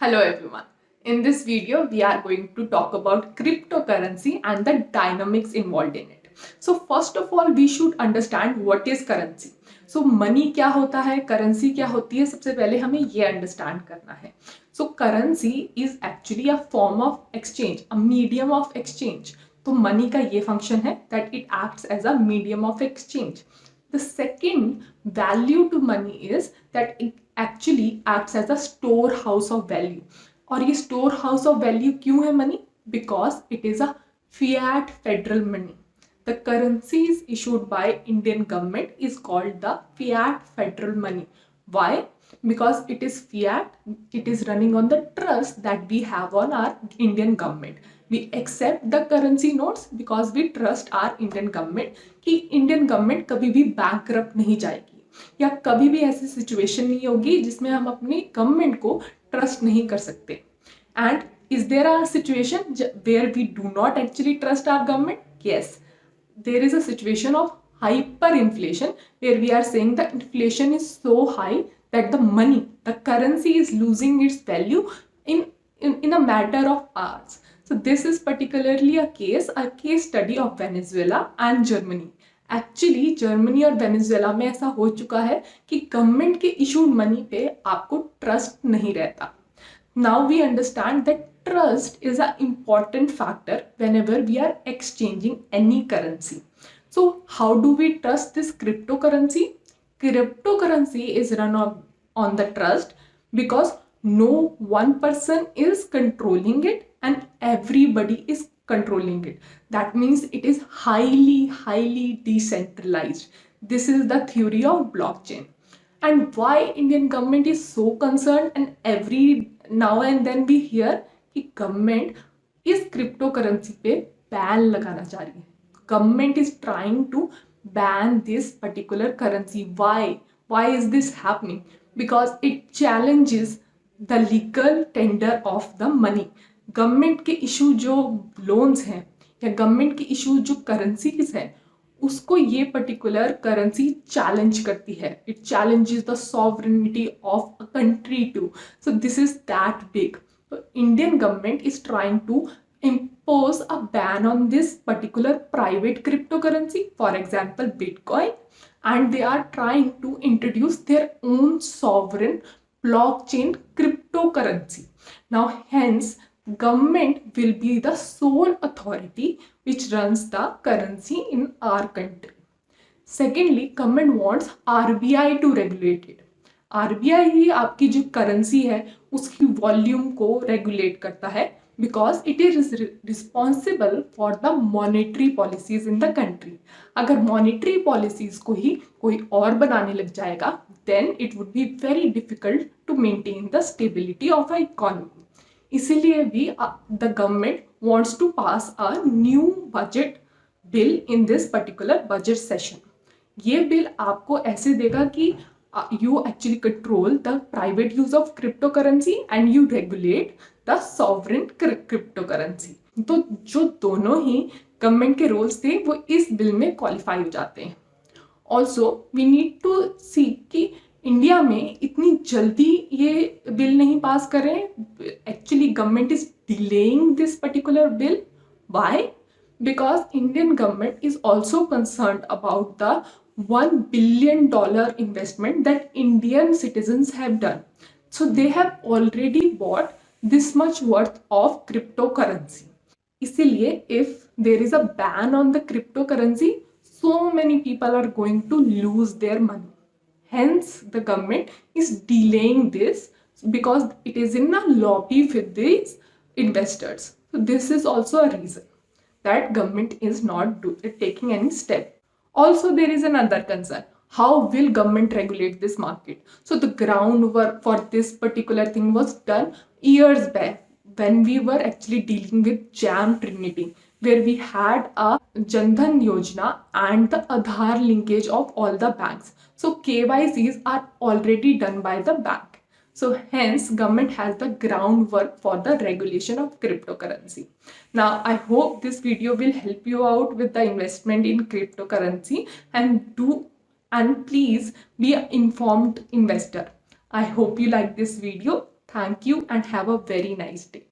Hello everyone. In this video, we are going to talk about cryptocurrency and the dynamics involved in it. So first of all, we should understand what is currency. So money क्या होता है, currency क्या होती है, सबसे पहले हमें ये understand करना है. So currency is actually a form of exchange, a medium of exchange. तो money का ये function है that it acts as a medium of exchange. The second value to money is that it actually acts as a storehouse of value. और ये storehouse of value क्यों है money? Because it is a fiat federal money. The currencies issued by Indian government is called the fiat federal money. Why? Because it is fiat, it is running on the trust that we have on our Indian government. We accept the currency notes because we trust our Indian government कि Indian government कभी भी bankrupt नहीं जाएगी या कभी भी ऐसी situation नहीं होगी जिसमें हम अपनी गवर्नमेंट को ट्रस्ट नहीं कर सकते. And is there a situation where we do not actually trust our government? Yes. There is a situation of hyperinflation where we are saying the inflation is so high that the money, the currency is losing its value in a matter of hours. So this is particularly a case study of Venezuela and Germany. Actually Germany और Venezuela में ऐसा हो चुका है कि government के issued money पे आपको ट्रस्ट नहीं रहता. Now we understand that trust is an important factor whenever we are exchanging any currency. So how do we trust this cryptocurrency? Cryptocurrency is run on the trust because no one person is controlling it and everybody is controlling it. That means it is highly decentralized. This is the theory of blockchain. And why Indian government is so concerned, and every now and then we hear कि government इस cryptocurrency पे ban लगाना चाह रही है. Government is trying to ban this particular currency. Why is this happening? Because it challenges the legal tender of the money. Government के issue जो loans हैं या गवर्नमेंट के इशू जो करेंसीज हैं उसको ये पर्टिकुलर करेंसी चैलेंज करती है. It challenges the sovereignty of a country too. So this is that big. So Indian government is trying to impose a ban on this particular private cryptocurrency, for example Bitcoin, and they are trying to introduce their own sovereign blockchain cryptocurrency. Now hence government will be the sole authority which runs the currency in our country. Secondly, government wants RBI to regulate it. RBI ही आपकी जो currency है उसकी volume को regulate करता है because it is responsible for the monetary policies in the country. अगर monetary policies को ही कोई और बनाने लग जाएगा then it would be very difficult to maintain the stability of a economy. इसीलिए भी the government wants to pass a new budget bill in this particular budget session. ये बिल आपको ऐसे देगा कि you actually control the private use of cryptocurrency and you regulate the sovereign cryptocurrency. तो जो दोनों ही गवर्नमेंट के रोल्स थे वो इस बिल में क्वालिफाई हो जाते हैं. ऑल्सो वी नीड टू सी कि इंडिया में इतनी जल्दी ये बिल नहीं पास करें. Actually government is delaying this particular bill. Why? Because Indian government is also concerned about the $1 billion investment that Indian citizens have done. So they have already bought this much worth of cryptocurrency. इसीलिए if there is a ban on the cryptocurrency, so many people are going to lose their money. Hence, the government is delaying this because it is in a lobby with these investors. So this is also a reason that government is not taking any step. Also, there is another concern. How will government regulate this market? So the groundwork for this particular thing was done years back when we were actually dealing with Jam Trinity, where we had a Jandhan Yojana and the Aadhaar linkage of all the banks. So KYCs are already done by the bank. So hence government has the groundwork for the regulation of cryptocurrency. Now I hope this video will help you out with the investment in cryptocurrency and please be an informed investor. I hope you like this video. Thank you and have a very nice day.